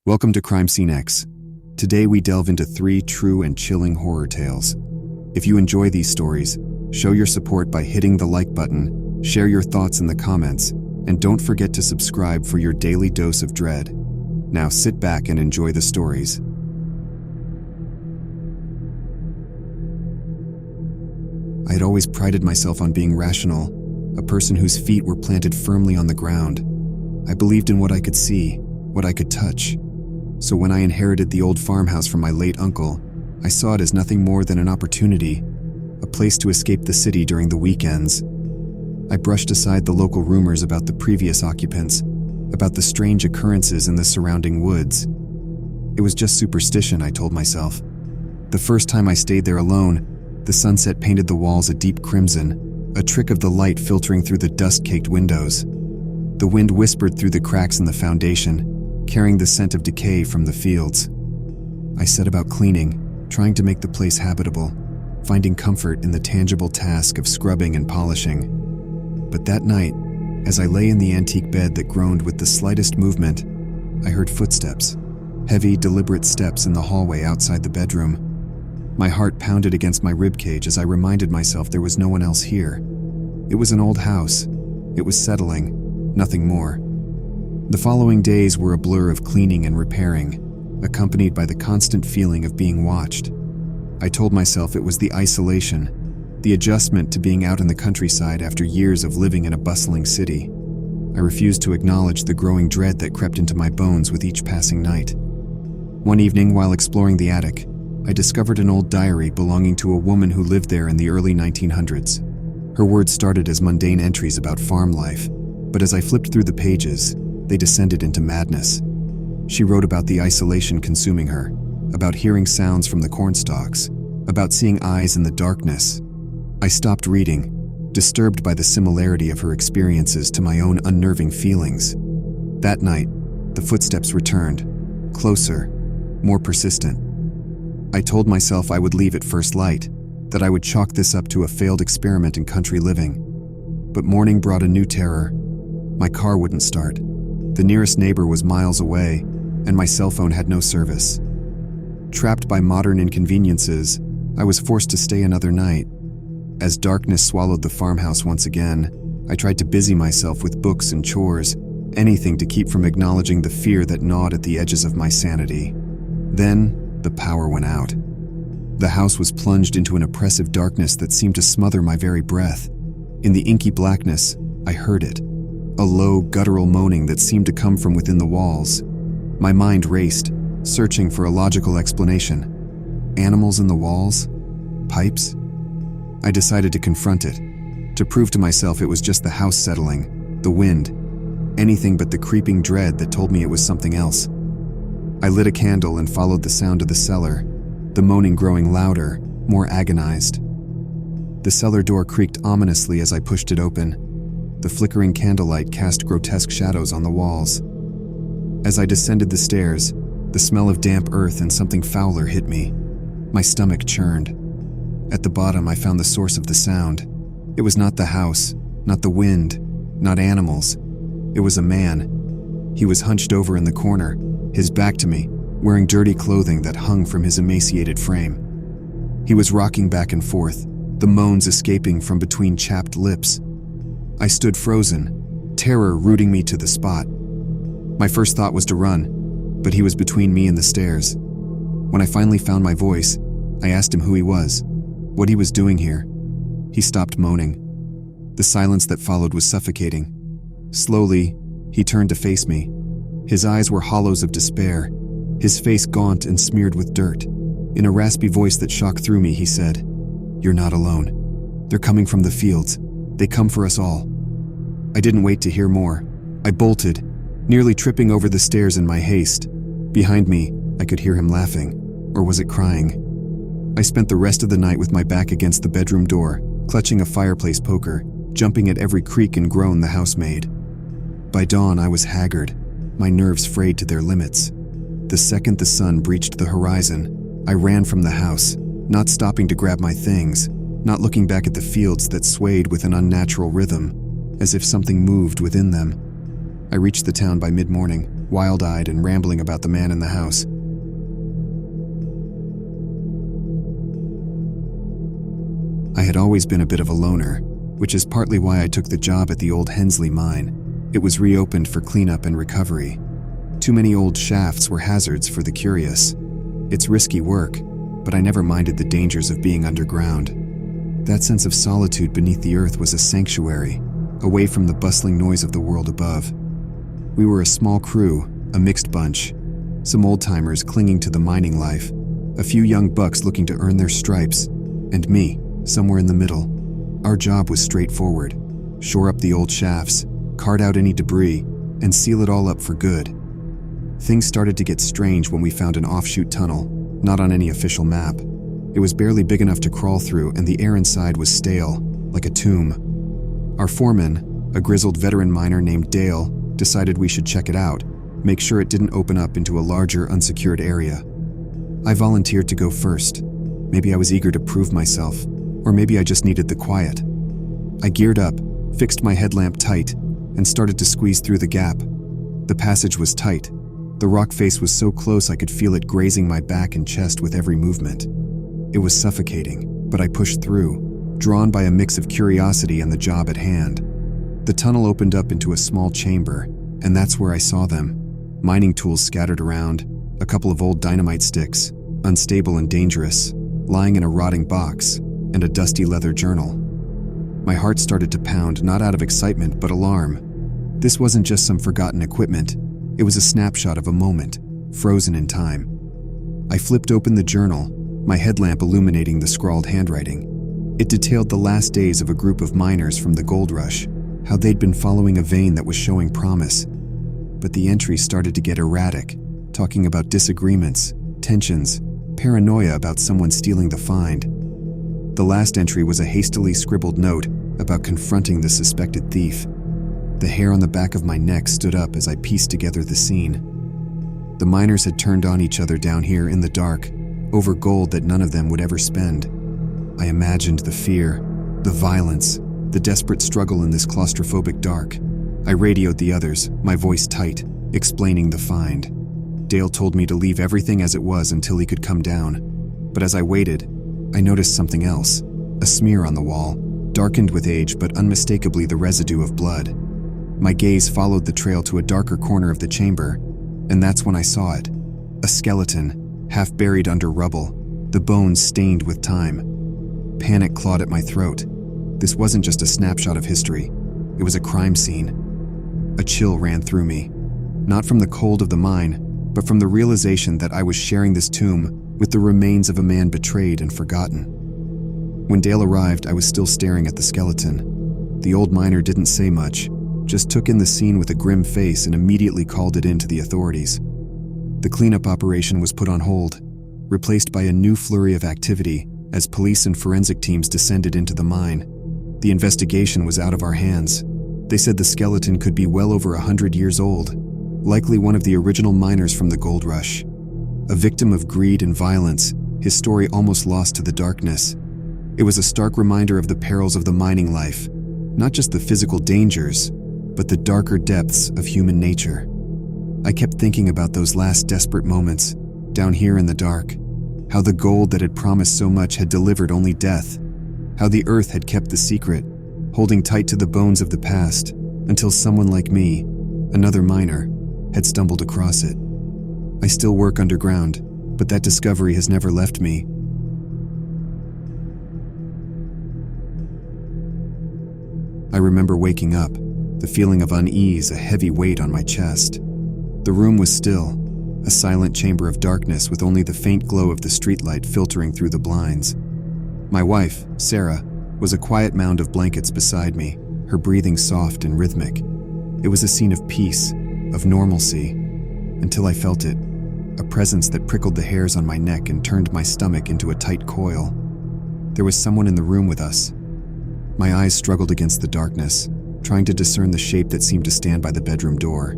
Welcome to CrimeSceneX. Today we delve into 3 true and chilling horror tales. If you enjoy these stories, show your support by hitting the like button, share your thoughts in the comments, and don't forget to subscribe for your daily dose of dread. Now sit back and enjoy the stories. I had always prided myself on being rational, a person whose feet were planted firmly on the ground. I believed in what I could see, what I could touch. So when I inherited the old farmhouse from my late uncle, I saw it as nothing more than an opportunity, a place to escape the city during the weekends. I brushed aside the local rumors about the previous occupants, about the strange occurrences in the surrounding woods. It was just superstition, I told myself. The first time I stayed there alone, the sunset painted the walls a deep crimson, a trick of the light filtering through the dust-caked windows. The wind whispered through the cracks in the foundation, carrying the scent of decay from the fields. I set about cleaning, trying to make the place habitable, finding comfort in the tangible task of scrubbing and polishing. But that night, as I lay in the antique bed that groaned with the slightest movement, I heard footsteps, heavy, deliberate steps in the hallway outside the bedroom. My heart pounded against my ribcage as I reminded myself there was no one else here. It was an old house. It was settling, nothing more. The following days were a blur of cleaning and repairing, accompanied by the constant feeling of being watched. I told myself it was the isolation, the adjustment to being out in the countryside after years of living in a bustling city. I refused to acknowledge the growing dread that crept into my bones with each passing night. One evening, while exploring the attic, I discovered an old diary belonging to a woman who lived there in the early 1900s. Her words started as mundane entries about farm life, but as I flipped through the pages, they descended into madness. She wrote about the isolation consuming her, about hearing sounds from the cornstalks, about seeing eyes in the darkness. I stopped reading, disturbed by the similarity of her experiences to my own unnerving feelings. That night, the footsteps returned, closer, more persistent. I told myself I would leave at first light, that I would chalk this up to a failed experiment in country living. But morning brought a new terror. My car wouldn't start. The nearest neighbor was miles away, and my cell phone had no service. Trapped by modern inconveniences, I was forced to stay another night. As darkness swallowed the farmhouse once again, I tried to busy myself with books and chores, anything to keep from acknowledging the fear that gnawed at the edges of my sanity. Then, the power went out. The house was plunged into an oppressive darkness that seemed to smother my very breath. In the inky blackness, I heard it. A low, guttural moaning that seemed to come from within the walls. My mind raced, searching for a logical explanation. Animals in the walls? Pipes? I decided to confront it, to prove to myself it was just the house settling, the wind, anything but the creeping dread that told me it was something else. I lit a candle and followed the sound of the cellar, the moaning growing louder, more agonized. The cellar door creaked ominously as I pushed it open. The flickering candlelight cast grotesque shadows on the walls. As I descended the stairs, the smell of damp earth and something fouler hit me. My stomach churned. At the bottom, I found the source of the sound. It was not the house, not the wind, not animals. It was a man. He was hunched over in the corner, his back to me, wearing dirty clothing that hung from his emaciated frame. He was rocking back and forth, the moans escaping from between chapped lips. I stood frozen, terror rooting me to the spot. My first thought was to run, but he was between me and the stairs. When I finally found my voice, I asked him who he was, what he was doing here. He stopped moaning. The silence that followed was suffocating. Slowly, he turned to face me. His eyes were hollows of despair, his face gaunt and smeared with dirt. In a raspy voice that shocked through me, he said, "You're not alone. They're coming from the fields. They come for us all." I didn't wait to hear more. I bolted, nearly tripping over the stairs in my haste. Behind me, I could hear him laughing. Or was it crying? I spent the rest of the night with my back against the bedroom door, clutching a fireplace poker, jumping at every creak and groan the house made. By dawn, I was haggard, my nerves frayed to their limits. The second the sun breached the horizon, I ran from the house, not stopping to grab my things, not looking back at the fields that swayed with an unnatural rhythm, as if something moved within them. I reached the town by mid-morning, wild-eyed and rambling about the man in the house. I had always been a bit of a loner, which is partly why I took the job at the old Hensley mine. It was reopened for cleanup and recovery. Too many old shafts were hazards for the curious. It's risky work, but I never minded the dangers of being underground. That sense of solitude beneath the earth was a sanctuary, away from the bustling noise of the world above. We were a small crew, a mixed bunch. Some old-timers clinging to the mining life, a few young bucks looking to earn their stripes, and me, somewhere in the middle. Our job was straightforward: shore up the old shafts, cart out any debris, and seal it all up for good. Things started to get strange when we found an offshoot tunnel, not on any official map. It was barely big enough to crawl through, and the air inside was stale, like a tomb. Our foreman, a grizzled veteran miner named Dale, decided we should check it out, make sure it didn't open up into a larger, unsecured area. I volunteered to go first. Maybe I was eager to prove myself, or maybe I just needed the quiet. I geared up, fixed my headlamp tight, and started to squeeze through the gap. The passage was tight. The rock face was so close I could feel it grazing my back and chest with every movement. It was suffocating, but I pushed through, drawn by a mix of curiosity and the job at hand. The tunnel opened up into a small chamber, and that's where I saw them. Mining tools scattered around, a couple of old dynamite sticks, unstable and dangerous, lying in a rotting box, and a dusty leather journal. My heart started to pound, not out of excitement, but alarm. This wasn't just some forgotten equipment. It was a snapshot of a moment, frozen in time. I flipped open the journal, my headlamp illuminating the scrawled handwriting. It detailed the last days of a group of miners from the gold rush, how they'd been following a vein that was showing promise. But the entries started to get erratic, talking about disagreements, tensions, paranoia about someone stealing the find. The last entry was a hastily scribbled note about confronting the suspected thief. The hair on the back of my neck stood up as I pieced together the scene. The miners had turned on each other down here in the dark, over gold that none of them would ever spend. I imagined the fear, the violence, the desperate struggle in this claustrophobic dark. I radioed the others, my voice tight, explaining the find. Dale told me to leave everything as it was until he could come down. But as I waited, I noticed something else. A smear on the wall, darkened with age but unmistakably the residue of blood. My gaze followed the trail to a darker corner of the chamber, and that's when I saw it. A skeleton, half buried under rubble, the bones stained with time. Panic clawed at my throat. This wasn't just a snapshot of history. It was a crime scene. A chill ran through me, not from the cold of the mine, but from the realization that I was sharing this tomb with the remains of a man betrayed and forgotten. When Dale arrived, I was still staring at the skeleton. The old miner didn't say much, just took in the scene with a grim face and immediately called it in to the authorities. The cleanup operation was put on hold, replaced by a new flurry of activity as police and forensic teams descended into the mine. The investigation was out of our hands. They said the skeleton could be well over 100 years old, likely one of the original miners from the gold rush. A victim of greed and violence, his story almost lost to the darkness. It was a stark reminder of the perils of the mining life, not just the physical dangers, but the darker depths of human nature. I kept thinking about those last desperate moments, down here in the dark, how the gold that had promised so much had delivered only death, how the earth had kept the secret, holding tight to the bones of the past, until someone like me, another miner, had stumbled across it. I still work underground, but that discovery has never left me. I remember waking up, the feeling of unease, a heavy weight on my chest. The room was still, a silent chamber of darkness with only the faint glow of the streetlight filtering through the blinds. My wife, Sarah, was a quiet mound of blankets beside me, her breathing soft and rhythmic. It was a scene of peace, of normalcy, until I felt it, a presence that prickled the hairs on my neck and turned my stomach into a tight coil. There was someone in the room with us. My eyes struggled against the darkness, trying to discern the shape that seemed to stand by the bedroom door.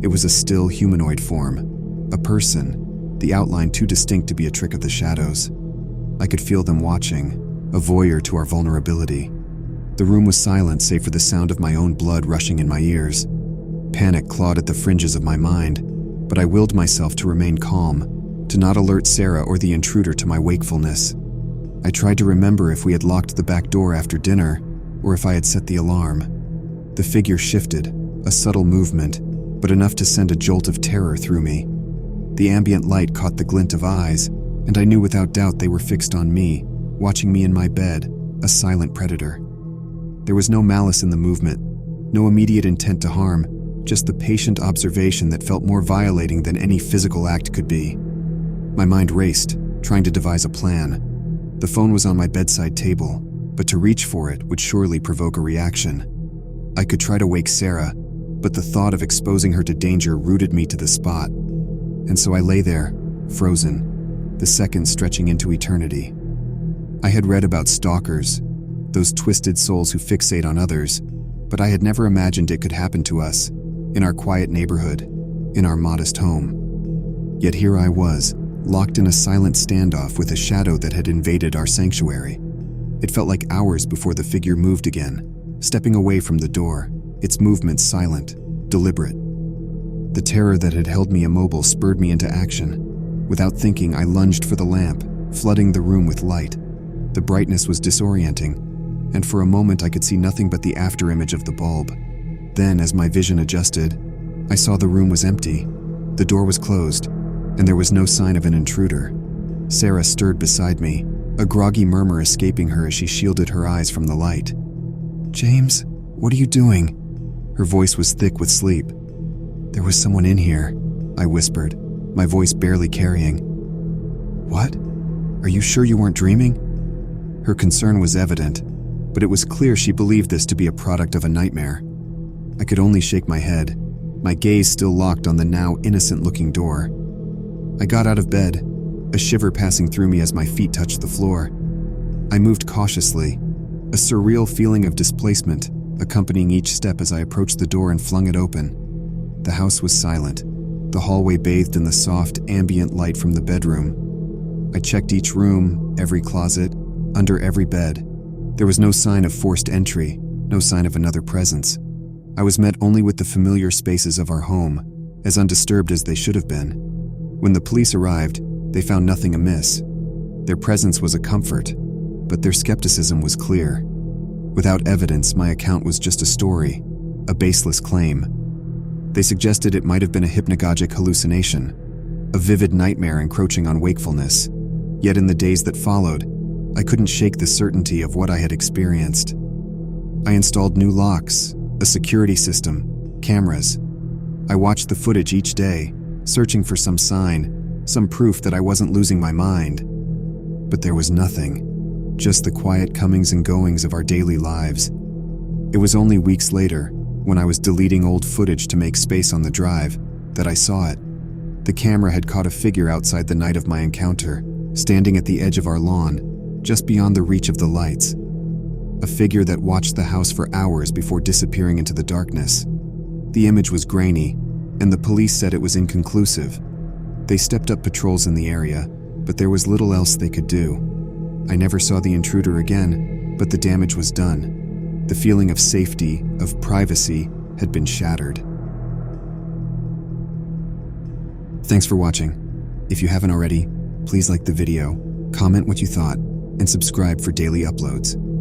It was a still humanoid form, a person, the outline too distinct to be a trick of the shadows. I could feel them watching, a voyeur to our vulnerability. The room was silent save for the sound of my own blood rushing in my ears. Panic clawed at the fringes of my mind, but I willed myself to remain calm, to not alert Sarah or the intruder to my wakefulness. I tried to remember if we had locked the back door after dinner, or if I had set the alarm. The figure shifted, a subtle movement, but enough to send a jolt of terror through me. The ambient light caught the glint of eyes, and I knew without doubt they were fixed on me, watching me in my bed, a silent predator. There was no malice in the movement, no immediate intent to harm, just the patient observation that felt more violating than any physical act could be. My mind raced, trying to devise a plan. The phone was on my bedside table, but to reach for it would surely provoke a reaction. I could try to wake Sarah, but the thought of exposing her to danger rooted me to the spot. And so I lay there, frozen, the seconds stretching into eternity. I had read about stalkers, those twisted souls who fixate on others, but I had never imagined it could happen to us, in our quiet neighborhood, in our modest home. Yet here I was, locked in a silent standoff with a shadow that had invaded our sanctuary. It felt like hours before the figure moved again, stepping away from the door, its movements silent, deliberate. The terror that had held me immobile spurred me into action. Without thinking, I lunged for the lamp, flooding the room with light. The brightness was disorienting, and for a moment I could see nothing but the afterimage of the bulb. Then, as my vision adjusted, I saw the room was empty. The door was closed, and there was no sign of an intruder. Sarah stirred beside me, a groggy murmur escaping her as she shielded her eyes from the light. "James, what are you doing?" Her voice was thick with sleep. "There was someone in here," I whispered, my voice barely carrying. "What? Are you sure you weren't dreaming?" Her concern was evident, but it was clear she believed this to be a product of a nightmare. I could only shake my head, my gaze still locked on the now innocent-looking door. I got out of bed, a shiver passing through me as my feet touched the floor. I moved cautiously, a surreal feeling of displacement accompanying each step as I approached the door and flung it open. The house was silent, the hallway bathed in the soft, ambient light from the bedroom. I checked each room, every closet, under every bed. There was no sign of forced entry, no sign of another presence. I was met only with the familiar spaces of our home, as undisturbed as they should have been. When the police arrived, they found nothing amiss. Their presence was a comfort, but their skepticism was clear. Without evidence, my account was just a story, a baseless claim. They suggested it might have been a hypnagogic hallucination, a vivid nightmare encroaching on wakefulness. Yet in the days that followed, I couldn't shake the certainty of what I had experienced. I installed new locks, a security system, cameras. I watched the footage each day, searching for some sign, some proof that I wasn't losing my mind. But there was nothing, just the quiet comings and goings of our daily lives. It was only weeks later, when I was deleting old footage to make space on the drive, that I saw it. The camera had caught a figure outside the night of my encounter, standing at the edge of our lawn, just beyond the reach of the lights. A figure that watched the house for hours before disappearing into the darkness. The image was grainy, and the police said it was inconclusive. They stepped up patrols in the area, but there was little else they could do. I never saw the intruder again, but the damage was done. The feeling of safety, of privacy, had been shattered. Thanks for watching. If you haven't already, please like the video, comment what you thought, and subscribe for daily uploads.